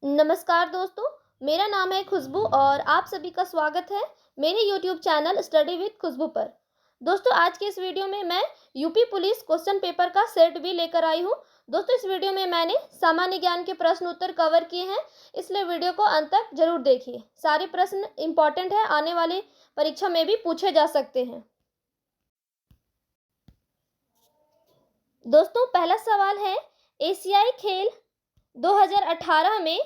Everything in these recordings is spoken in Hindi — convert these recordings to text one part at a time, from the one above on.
नमस्कार दोस्तों, मेरा नाम है खुशबू और आप सभी का स्वागत है मेरे YouTube चैनल स्टडी विद खुशबू पर। दोस्तों, आज के इस वीडियो में मैं यूपी पुलिस क्वेश्चन पेपर का सेट भी लेकर आई हूं। दोस्तों, इस वीडियो में मैंने सामान्य ज्ञान के प्रश्न उत्तर कवर किए हैं, इसलिए वीडियो को अंत तक जरूर देखिए। सारे प्रश्न इंपॉर्टेंट है, आने वाली परीक्षा में भी पूछे जा सकते हैं। दोस्तों, पहला सवाल है, एशियाई खेल 2018 में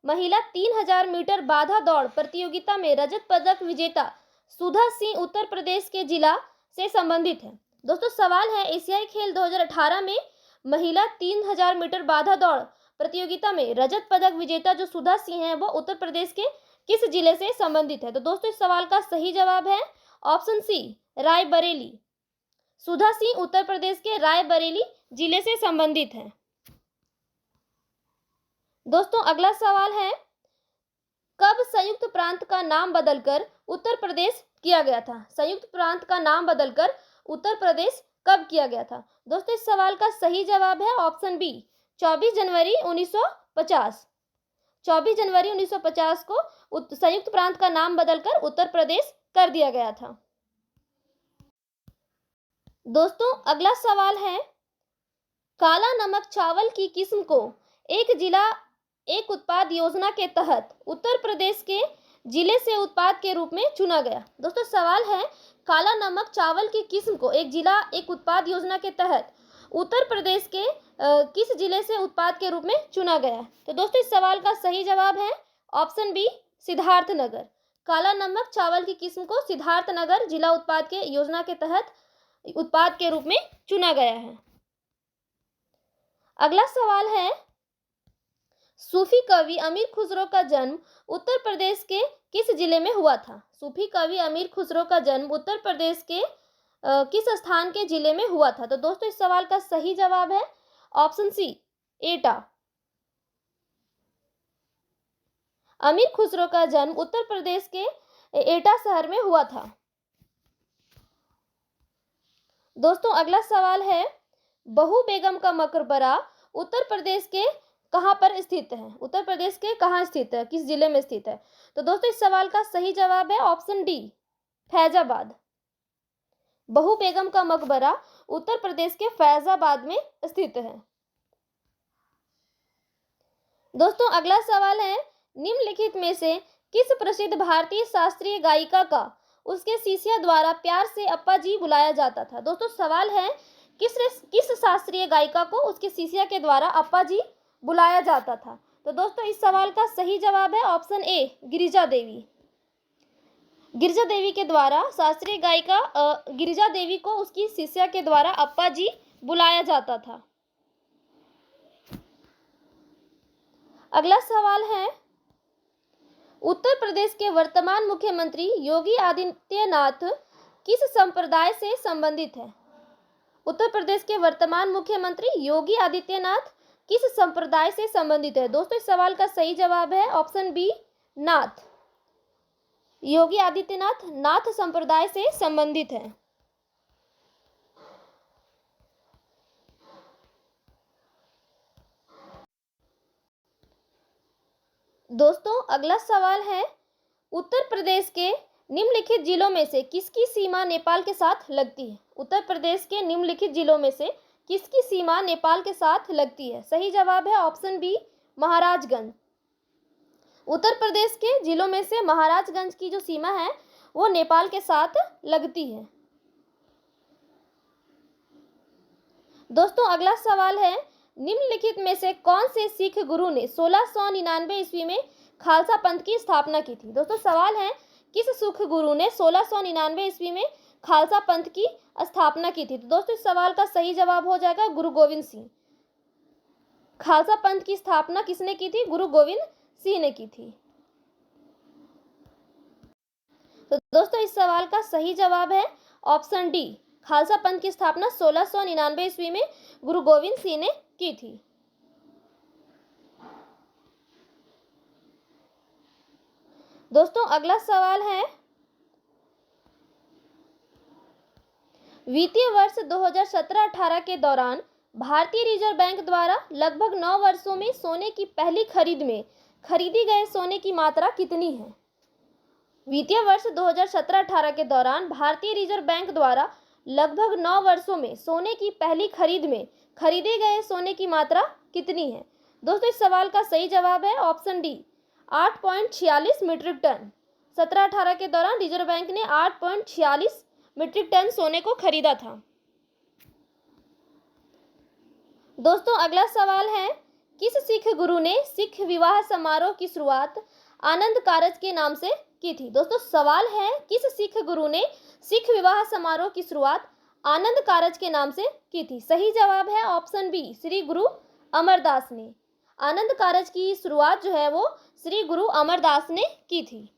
महिला 3000 मीटर बाधा दौड़ प्रतियोगिता में रजत पदक विजेता सुधा सिंह उत्तर प्रदेश के जिला से संबंधित है। दोस्तों, सवाल है, एशियाई खेल 2018 में महिला 3000 मीटर बाधा दौड़ प्रतियोगिता में रजत पदक विजेता जो सुधा सिंह है वो उत्तर प्रदेश के किस जिले से संबंधित है। तो दोस्तों, इस सवाल का सही जवाब है ऑप्शन सी, रायबरेली। सुधा सिंह उत्तर प्रदेश के रायबरेली जिले से संबंधित है। दोस्तों, अगला सवाल है, कब संयुक्त प्रांत का नाम बदलकर उत्तर प्रदेश किया गया था। संयुक्त प्रांत का नाम बदलकर उत्तर प्रदेश कब किया गया था। दोस्तों, इस सवाल का सही जवाब है ऑप्शन बी, 24 जनवरी 1950। 24 जनवरी 1950 को संयुक्त प्रांत का नाम बदलकर उत्तर प्रदेश कर दिया गया था। दोस्तों, अगला सवाल है, काला नमक चावल की किस्म को एक जिला एक उत्पाद योजना के तहत उत्तर प्रदेश के जिले से उत्पाद के रूप में चुना गया। दोस्तों, सवाल है, काला नमक चावल की किस्म को एक जिला एक उत्पाद योजना के तहत उत्तर प्रदेश के किस जिले से उत्पाद के रूप में चुना गया। तो दोस्तों, इस सवाल का सही जवाब है ऑप्शन बी, सिद्धार्थनगर। काला नमक चावल की किस्म को सिद्धार्थनगर जिला उत्पाद के योजना के तहत उत्पाद के रूप में चुना गया है। अगला सवाल है, सूफी कवि अमीर खुसरो का जन्म उत्तर प्रदेश के किस जिले में हुआ था। सूफी कवि अमीर खुसरो का जन्म उत्तर प्रदेश के किस स्थान के जिले में हुआ था। तो दोस्तों, इस सवाल का सही जवाब है ऑप्शन सी, एटा। अमीर खुसरो का जन्म उत्तर प्रदेश के एटा शहर में हुआ था। दोस्तों, अगला सवाल है, बहू बेगम का मकबरा उत्तर प्रदेश के कहां पर स्थित है। उत्तर प्रदेश के कहां स्थित है, किस जिले में स्थित है। तो दोस्तों, इस सवाल का सही जवाब है ऑप्शन डी, फैजाबाद। बहू बेगम का मकबरा उत्तर प्रदेश के फैजाबाद में स्थित है। दोस्तों, अगला सवाल है, निम्नलिखित में से किस प्रसिद्ध भारतीय शास्त्रीय गायिका का उसके शिष्य द्वारा प्यार से अप्पा जी बुलाया जाता था। दोस्तों, सवाल है, किस शास्त्रीय गायिका को उसके शिष्य के द्वारा अप्पा जी बुलाया जाता था। तो दोस्तों, इस सवाल का सही जवाब है ऑप्शन ए, गिरिजा देवी। गिरिजा देवी के द्वारा शास्त्रीय गायिका गिरिजा देवी को उसकी शिष्या के द्वारा अप्पा जी बुलाया जाता था। अगला सवाल है, उत्तर प्रदेश के वर्तमान मुख्यमंत्री योगी आदित्यनाथ किस संप्रदाय से संबंधित है। उत्तर प्रदेश के वर्तमान मुख्यमंत्री योगी आदित्यनाथ किस संप्रदाय से संबंधित है। दोस्तों, इस सवाल का सही जवाब है ऑप्शन बी, नाथ। योगी आदित्यनाथ नाथ संप्रदाय से संबंधित है। दोस्तों, अगला सवाल है, उत्तर प्रदेश के निम्नलिखित जिलों में से किसकी सीमा नेपाल के साथ लगती है। उत्तर प्रदेश के निम्नलिखित जिलों में से किसकी सीमा नेपाल के साथ लगती है। सही जवाब है ऑप्शन बी, महाराजगंज। उत्तर प्रदेश के जिलों में से महाराजगंज की जो सीमा है वो नेपाल के साथ लगती है। दोस्तों, अगला सवाल है, निम्नलिखित में से कौन से सिख गुरु ने 1699 ईस्वी में खालसा पंथ की स्थापना की थी। दोस्तों, सवाल है, किस सिख गुरु ने 1699 ईस्वी में खालसा पंथ की स्थापना की थी। तो दोस्तों, इस सवाल का सही जवाब हो जाएगा गुरु गोविंद सिंह। खालसा पंथ की स्थापना किसने की थी, गुरु गोविंद सिंह ने की थी। तो दोस्तों, इस सवाल का सही जवाब है ऑप्शन डी, खालसा पंथ की स्थापना 1699 ईस्वी में गुरु गोविंद सिंह ने की थी। दोस्तों, अगला सवाल है, वित्तीय वर्ष 2017-18 के दौरान भारतीय रिजर्व बैंक द्वारा लगभग 9 वर्षों में सोने की पहली खरीद में खरीदी गए सोने की मात्रा कितनी है? वित्तीय वर्ष 2017-18 के दौरान भारतीय रिजर्व बैंक द्वारा लगभग 9 वर्षों में सोने की पहली खरीद में खरीदे गए सोने की मात्रा कितनी है? दोस्तों, इस सवाल का सही जवाब है ऑप्शन डी, 8.46 मीट्रिक टन। 17-18 के दौरान रिजर्व बैंक ने 8.46 मीट्रिक टन सोने को खरीदा था। दोस्तों, अगला सवाल है, किस सिख गुरु ने सिख विवाह समारोह की शुरुआत आनंद कारज के नाम से की थी? दोस्तों, सवाल है, किस सिख गुरु ने सिख विवाह समारोह की शुरुआत आनंद कारज के नाम से की थी? सही जवाब है ऑप्शन बी, श्री गुरु अमरदास ने। आनंद कारज की शुरुआत जो है वो श्री गुरु अमरदास ने की थी।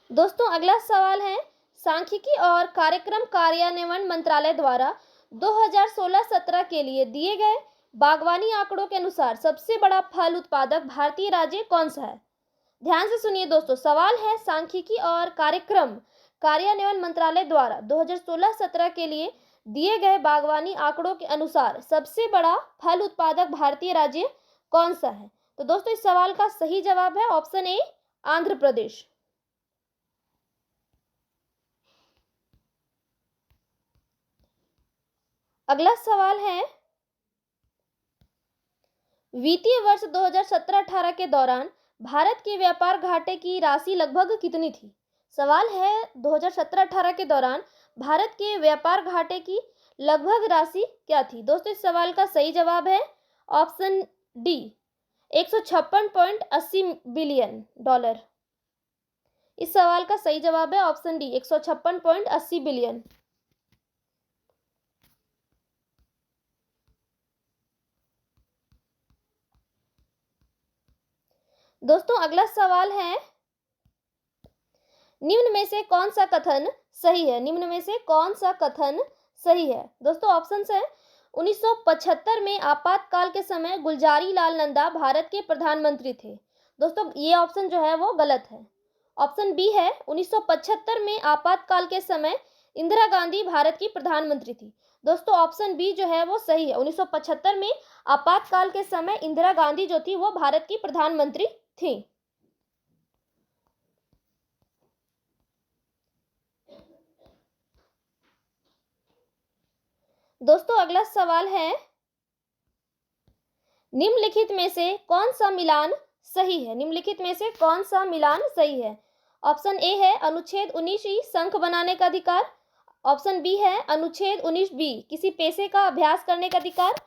दोस्तों, अगला सवाल है, सांख्यिकी और कार्यक्रम कार्यान्वयन मंत्रालय द्वारा 2016-17 के लिए दिए गए बागवानी आंकड़ों के अनुसार सबसे बड़ा फल उत्पादक भारतीय राज्य कौन सा है? ध्यान से सुनिए दोस्तों, सवाल है, सांख्यिकी और कार्यक्रम कार्यान्वयन मंत्रालय द्वारा 2016-17 के लिए दिए गए बागवानी आंकड़ों के अनुसार सबसे बड़ा फल उत्पादक भारतीय राज्य कौन सा है? तो दोस्तों, इस सवाल का सही जवाब है ऑप्शन ए, आंध्र प्रदेश। अगला सवाल है, वित्तीय वर्ष 2017-18 के दौरान भारत के व्यापार घाटे की राशि लगभग कितनी थी? सवाल है, 2017-18 के दौरान भारत के व्यापार घाटे की लगभग राशि क्या थी? दोस्तों, इस सवाल का सही जवाब है ऑप्शन डी, 156.80 बिलियन डॉलर। इस सवाल का सही जवाब है ऑप्शन डी, 156.80 बिलियन। दोस्तों, अगला सवाल है, निम्न में से कौन सा कथन सही है? निम्न में से कौन सा कथन सही है? दोस्तों, ऑप्शंस है, 1975 में आपातकाल के समय गुलजारी लाल नंदा भारत के प्रधानमंत्री थे। दोस्तों, ये ऑप्शन जो है वो गलत है। ऑप्शन बी है, 1975 में आपातकाल के समय इंदिरा गांधी भारत की प्रधानमंत्री थी। दोस्तों, ऑप्शन बी जो है वो सही है, 1975 में आपातकाल के समय इंदिरा गांधी जो थी वो भारत की प्रधानमंत्री थी। दोस्तों, अगला सवाल है, निम्नलिखित में से कौन सा मिलान सही है? निम्नलिखित में से कौन सा मिलान सही है? ऑप्शन ए है, अनुच्छेद 19 शंख बनाने का अधिकार। ऑप्शन बी है, अनुच्छेद 19 बी किसी पेशे का अभ्यास करने का अधिकार।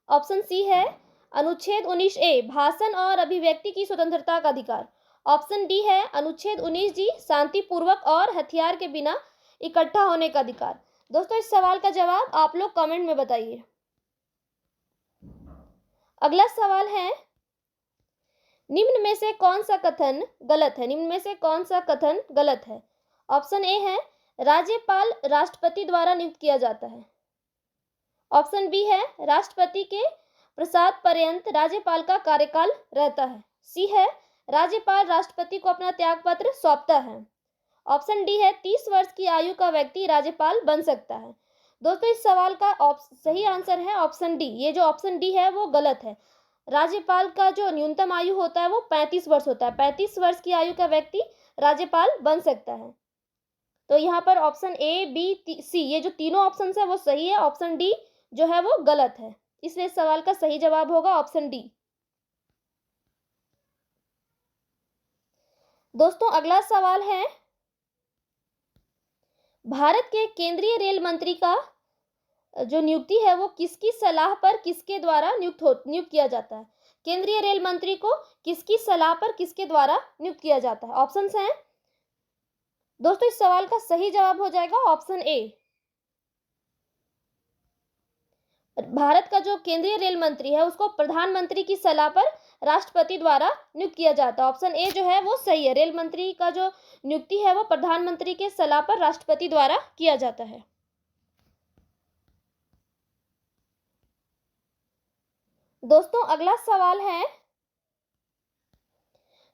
ऑप्शन सी है, अनुच्छेद 19 ए भाषण और अभिव्यक्ति की स्वतंत्रता का अधिकार। ऑप्शन डी है, अनुच्छेद 19 जी शांतिपूर्वक और हथियार के बिना इकट्ठा होने का अधिकार। दोस्तों, इस सवाल का जवाब आप लोग कमेंट में बताइए। अगला सवाल है, निम्न में से कौन सा कथन गलत है? निम्न में से कौन सा कथन गलत है? ऑप्शन ए है, राज्यपाल राष्ट्रपति द्वारा नियुक्त किया जाता है। ऑप्शन बी है, राष्ट्रपति के प्रसाद पर्यंत राज्यपाल का कार्यकाल रहता है। सी है, राज्यपाल राष्ट्रपति को अपना त्यागपत्र सौंपता है। ऑप्शन डी है, 30 वर्ष की आयु का व्यक्ति राज्यपाल बन सकता है। दोस्तों, इस सवाल का सही आंसर है ऑप्शन डी। ये जो ऑप्शन डी है वो गलत है। राज्यपाल का जो न्यूनतम आयु होता है वो 35 वर्ष होता है। 35 वर्ष की आयु का व्यक्ति राज्यपाल बन सकता है। तो यहाँ पर ऑप्शन ए, बी, सी ये जो तीनों ऑप्शन है वो सही है। ऑप्शन डी जो है वो गलत है। इसलिए इस सवाल का सही जवाब होगा ऑप्शन डी। दोस्तों, अगला सवाल है, भारत के केंद्रीय रेल मंत्री का जो नियुक्ति है वो किसकी सलाह पर किसके द्वारा नियुक्त किया जाता है? केंद्रीय रेल मंत्री को किसकी सलाह पर किसके द्वारा नियुक्त किया जाता है? ऑप्शंस हैं दोस्तों, इस सवाल का सही जवाब हो जाएगा ऑप्शन ए। भारत का जो केंद्रीय रेल मंत्री है उसको प्रधानमंत्री की सलाह पर राष्ट्रपति द्वारा नियुक्त किया जाता है। ऑप्शन ए जो है वो सही है। रेल मंत्री का जो नियुक्ति है वो प्रधानमंत्री के सलाह पर राष्ट्रपति द्वारा किया जाता है। दोस्तों, अगला सवाल है,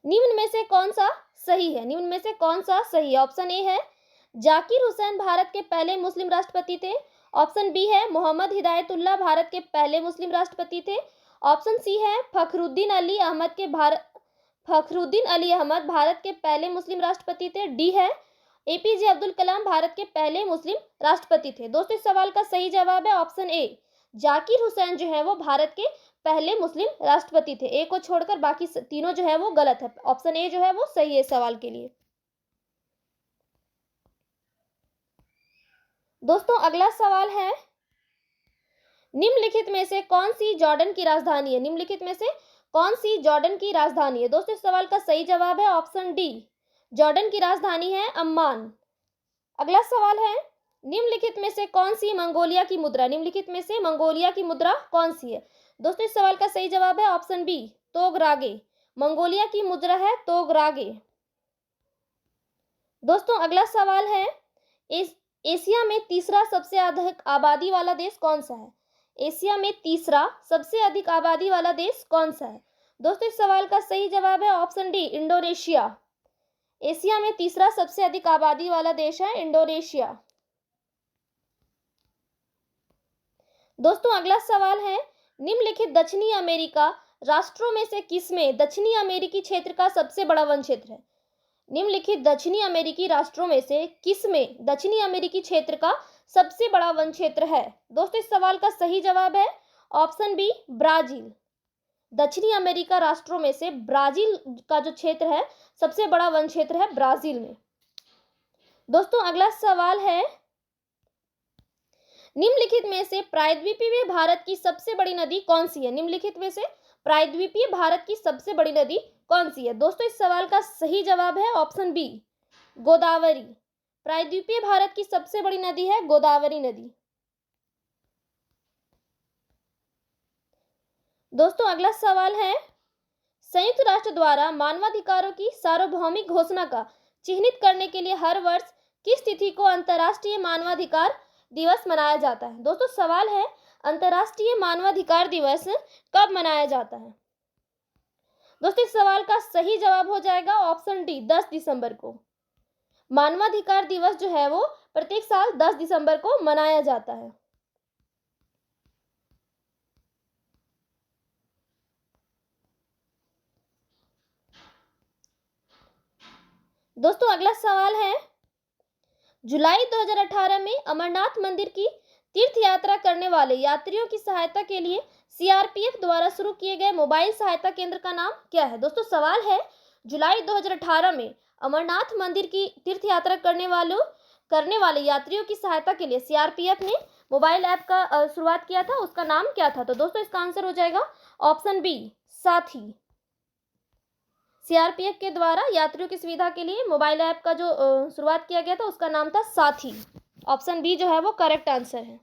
निम्न में से कौन सा सही है? निम्न में से कौन सा सही है? ऑप्शन ए है, जाकिर हुसैन भारत के पहले मुस्लिम राष्ट्रपति थे। ऑप्शन बी है, मोहम्मद हिदायतुल्लाह भारत के पहले मुस्लिम राष्ट्रपति थे। ऑप्शन सी है फखरुद्दीन अली अहमद भारत के पहले मुस्लिम राष्ट्रपति थे। डी है एपीजे अब्दुल कलाम भारत के पहले मुस्लिम राष्ट्रपति थे। दोस्तों इस सवाल का सही जवाब है ऑप्शन ए, जाकिर हुसैन जो है वो भारत के पहले मुस्लिम राष्ट्रपति थे। ए को छोड़कर बाकी तीनों जो है वो गलत है। ऑप्शन ए जो है वो सही है इस सवाल के लिए। दोस्तों अगला सवाल है, निम्नलिखित में से कौन सी जॉर्डन की राजधानी है? निम्नलिखित में से कौन सी जॉर्डन की राजधानी है? दोस्तों इस सवाल का सही जवाब है ऑप्शन डी, जॉर्डन की राजधानी है अम्मान। अगला सवाल है, निम्नलिखित में से कौन सी मंगोलिया की मुद्रा? निम्नलिखित में से मंगोलिया की मुद्रा कौन सी है? दोस्तों इस सवाल का सही जवाब है ऑप्शन बी, तोगरागे। मंगोलिया की मुद्रा है तोगरागे। दोस्तों अगला सवाल है, एशिया में तीसरा सबसे अधिक आबादी वाला देश कौन सा है? एशिया में तीसरा सबसे अधिक आबादी वाला देश कौन सा है? दोस्तों इस सवाल का सही जवाब है ऑप्शन डी, इंडोनेशिया। एशिया में तीसरा सबसे अधिक आबादी वाला देश है इंडोनेशिया। दोस्तों अगला सवाल है, निम्नलिखित दक्षिणी अमेरिका राष्ट्रों में से किसमें दक्षिणी अमेरिकी क्षेत्र का सबसे बड़ा वन क्षेत्र है? निम्नलिखित दक्षिणी अमेरिकी राष्ट्रों में से किसमें दक्षिणी अमेरिकी क्षेत्र का सबसे बड़ा वन क्षेत्र है? दोस्तों इस सवाल का सही जवाब है ऑप्शन बी, ब्राजील। दक्षिणी अमेरिका राष्ट्रों में से ब्राजील का जो क्षेत्र है सबसे बड़ा वन क्षेत्र है ब्राजील में। दोस्तों अगला सवाल है, निम्नलिखित में से प्रायद्वीपीय भारत की सबसे बड़ी नदी कौन सी है? निम्नलिखित में से प्रायद्वीपीय भारत की सबसे बड़ी नदी कौन सी है? दोस्तों इस सवाल का सही जवाब है ऑप्शन बी, गोदावरी। प्रायद्वीपीय भारत की सबसे बड़ी नदी है गोदावरी नदी। दोस्तों अगला सवाल है, संयुक्त राष्ट्र द्वारा मानवाधिकारों की सार्वभौमिक घोषणा का चिन्हित करने के लिए हर वर्ष किस तिथि को अंतर्राष्ट्रीय मानवाधिकार दिवस मनाया जाता है? दोस्तों सवाल है, अंतर्राष्ट्रीय मानवाधिकार दिवस कब मनाया जाता है? दोस्तों इस सवाल का सही जवाब हो जाएगा ऑप्शन डी, 10 दिसंबर को। मानवाधिकार दिवस जो है वो प्रत्येक साल 10 दिसंबर को मनाया जाता है। दोस्तों अगला सवाल है, जुलाई 2018 में अमरनाथ मंदिर की तीर्थ यात्रा करने वाले यात्रियों की सहायता के लिए सीआरपीएफ द्वारा शुरू किए गए मोबाइल सहायता केंद्र का नाम क्या है? दोस्तों सवाल है, जुलाई 2018 में अमरनाथ मंदिर की तीर्थ यात्रा करने वाले यात्रियों की सहायता के लिए सीआरपीएफ ने मोबाइल ऐप का शुरुआत किया था, उसका नाम क्या था? तो दोस्तों इसका आंसर हो जाएगा ऑप्शन बी, साथी। सीआरपीएफ के द्वारा यात्रियों की सुविधा के लिए मोबाइल ऐप का जो शुरुआत किया गया था उसका नाम था साथी। ऑप्शन बी जो है वो करेक्ट आंसर है।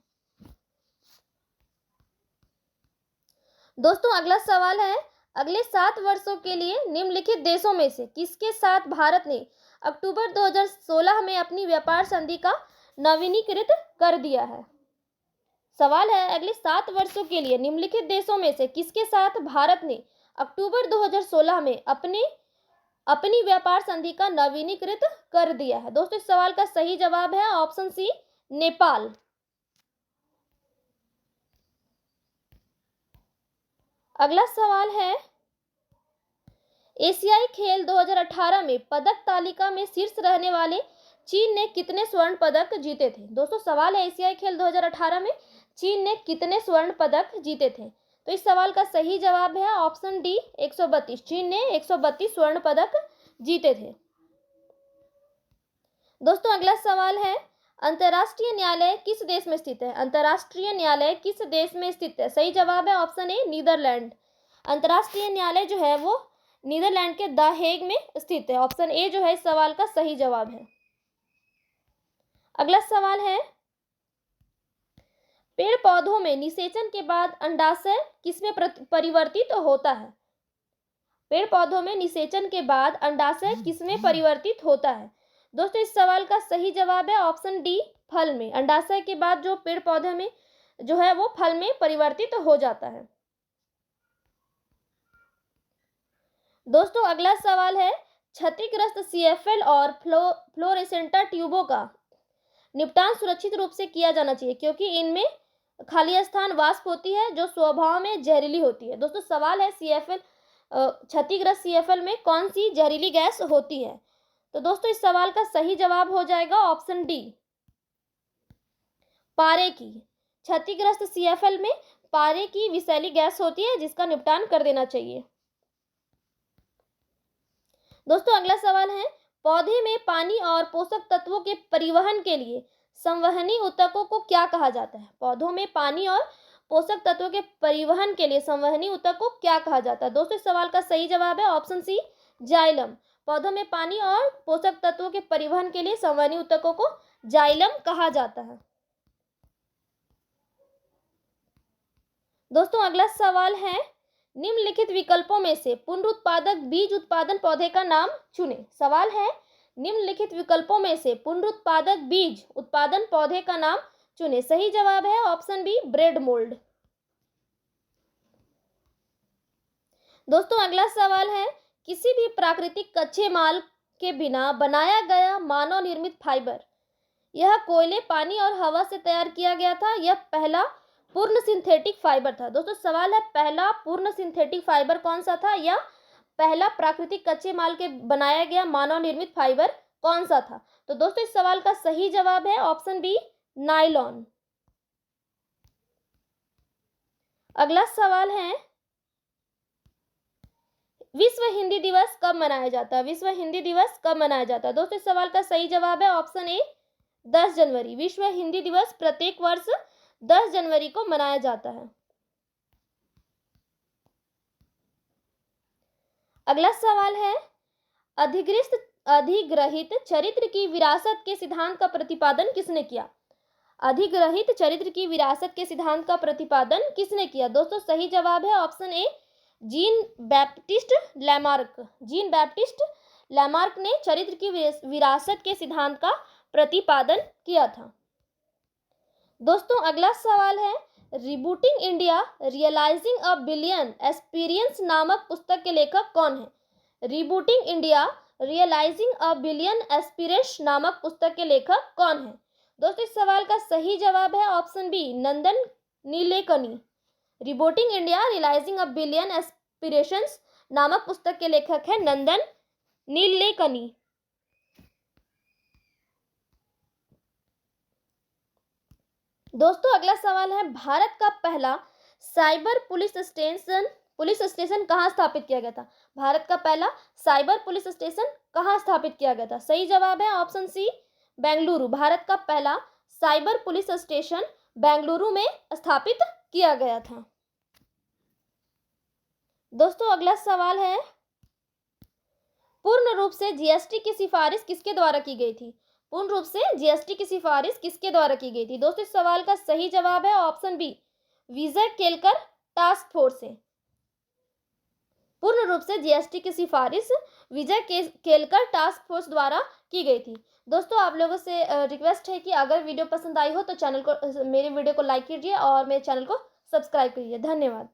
दोस्तों अगला सवाल है, अगले 7 वर्षों के लिए निम्नलिखित देशों में से किसके साथ भारत ने अक्टूबर 2016 में अपनी व्यापार संधि का नवीनीकृत कर दिया है? सवाल है, अगले 7 वर्षों के लिए निम्नलिखित देशों में से किसके साथ भारत ने अक्टूबर 2016 में अपनी व्यापार संधि का नवीनीकृत कर दिया है? दोस्तों इस सवाल का सही जवाब है ऑप्शन सी, नेपाल। अगला सवाल है, एशियाई खेल 2018 में पदक तालिका में शीर्ष रहने वाले चीन ने कितने स्वर्ण पदक जीते थे? दोस्तों सवाल है, एशियाई खेल 2018 में चीन ने कितने स्वर्ण पदक जीते थे? तो इस सवाल का सही जवाब है ऑप्शन डी, 132। चीन ने 132 स्वर्ण पदक जीते थे। दोस्तों अगला सवाल है, अंतर्राष्ट्रीय न्यायालय किस देश में स्थित है? अंतर्राष्ट्रीय न्यायालय किस देश में स्थित है? सही जवाब है ऑप्शन ए, नीदरलैंड। अंतर्राष्ट्रीय न्यायालय जो है वो नीदरलैंड के द हेग में स्थित है। ऑप्शन ए जो है इस सवाल का सही जवाब है। अगला सवाल है, पेड़ पौधों में निषेचन के बाद अंडाशय किसमें परिवर्तित होता है? पेड़ पौधों में निषेचन के बाद अंडाशय किसमें परिवर्तित होता है? दोस्तों इस सवाल का सही जवाब है ऑप्शन डी, फल में। अंडाशय के बाद जो पेड़ पौधे में जो है वो फल में परिवर्तित हो जाता है। दोस्तों अगला सवाल है, क्षतिग्रस्त सीएफएल और फ्लोरेसेंटा ट्यूबों का निपटान सुरक्षित रूप से किया जाना चाहिए क्योंकि इनमें खाली स्थान वाष्प होती है जो स्वभाव में जहरीली होती है। दोस्तों सवाल है CFL क्षतिग्रस्त CFL में कौन सी जहरीली गैस होती है? तो दोस्तों इस सवाल का सही जवाब हो जाएगा ऑप्शन डी, पारे की। क्षतिग्रस्त CFL में पारे की विषैली गैस होती है जिसका निपटान कर देना चाहिए। दोस्तों अगला सवाल है, पौधे में पानी और पोषक तत्वों के परिवहन के लिए संवहनी ऊतकों को क्या कहा जाता है? पौधों में पानी और पोषक तत्वों के परिवहन के लिए संवहनी ऊतक को क्या कहा जाता है? दोस्तों इस सवाल का सही जवाब है ऑप्शन सी, जाइलम। पौधों में पानी और पोषक तत्वों के परिवहन के लिए संवहनी ऊतकों को जाइलम कहा जाता है। दोस्तों अगला सवाल है, निम्नलिखित विकल्पों में से पुनरुत्पादक बीज उत्पादन पौधे का नाम चुनें। सवाल है, निम्नलिखित विकल्पों में से पुनरुत्पादक बीज उत्पादन पौधे का नाम चुनें। सही जवाब है ऑप्शन बी, ब्रेड मोल्ड। दोस्तों अगला सवाल है, किसी भी प्राकृतिक कच्चे माल के बिना बनाया गया मानव निर्मित फाइबर, यह कोयले, पानी और हवा से तैयार किया गया था। यह पहला पूर्ण सिंथेटिक फाइबर था। दोस्तों सवाल है, पहला पूर्ण सिंथेटिक फाइबर कौन सा था या पहला प्राकृतिक कच्चे माल के बनाया गया मानव निर्मित फाइबर कौन सा था? तो दोस्तों इस सवाल का सही जवाब है ऑप्शन बी, नायलॉन। अगला सवाल है, विश्व हिंदी दिवस कब मनाया जाता है? विश्व हिंदी दिवस कब मनाया जाता है? दोस्तों इस सवाल का सही जवाब है ऑप्शन ए, 10 जनवरी। विश्व हिंदी दिवस प्रत्येक वर्ष 10 जनवरी को मनाया जाता है। अगला सवाल है, अधिग्रहित चरित्र की विरासत के सिद्धांत का प्रतिपादन किसने किया? अधिग्रहित चरित्र की विरासत के सिद्धांत का प्रतिपादन किसने किया? दोस्तों सही जवाब है option A, Jean Baptiste Lamarck. Jean Baptiste Lamarck ने चरित्र की विरासत के सिद्धांत का प्रतिपादन किया था। दोस्तों अगला सवाल है, rebooting India realising a billion aspirations नामक पुस्तक के लेखक कौन है? Rebooting India realising a billion aspirations नामक पुस्तक के लेखक कौन है? दोस्तों इस सवाल का सही जवाब है option B, Nandan Nilekani. Rebooting India realising a billion aspirations नामक पुस्तक के लेखक है नंदन नीलेकनी। दोस्तों अगला सवाल है, भारत का पहला साइबर पुलिस स्टेशन कहाँ स्थापित किया गया था? भारत का पहला साइबर पुलिस स्टेशन कहाँ स्थापित किया गया था? सही जवाब है ऑप्शन सी, बेंगलुरु। भारत का पहला साइबर पुलिस स्टेशन बेंगलुरु में स्थापित किया गया था। दोस्तों अगला सवाल है, पूर्ण रूप से जीएसटी की सिफारिश किसके द्वारा की गई थी? पूर्ण रूप से जीएसटी की सिफारिश किसके द्वारा की गई थी? दोस्तों इस सवाल का सही जवाब है ऑप्शन बी, विजय केलकर टास्क फोर्स से। पूर्ण रूप से जीएसटी की सिफारिश विजय केलकर टास्क फोर्स द्वारा की गई थी। दोस्तों आप लोगों से रिक्वेस्ट है कि अगर वीडियो पसंद आई हो तो मेरे वीडियो को लाइक कीजिए और मेरे चैनल को सब्सक्राइब कीजिए। धन्यवाद।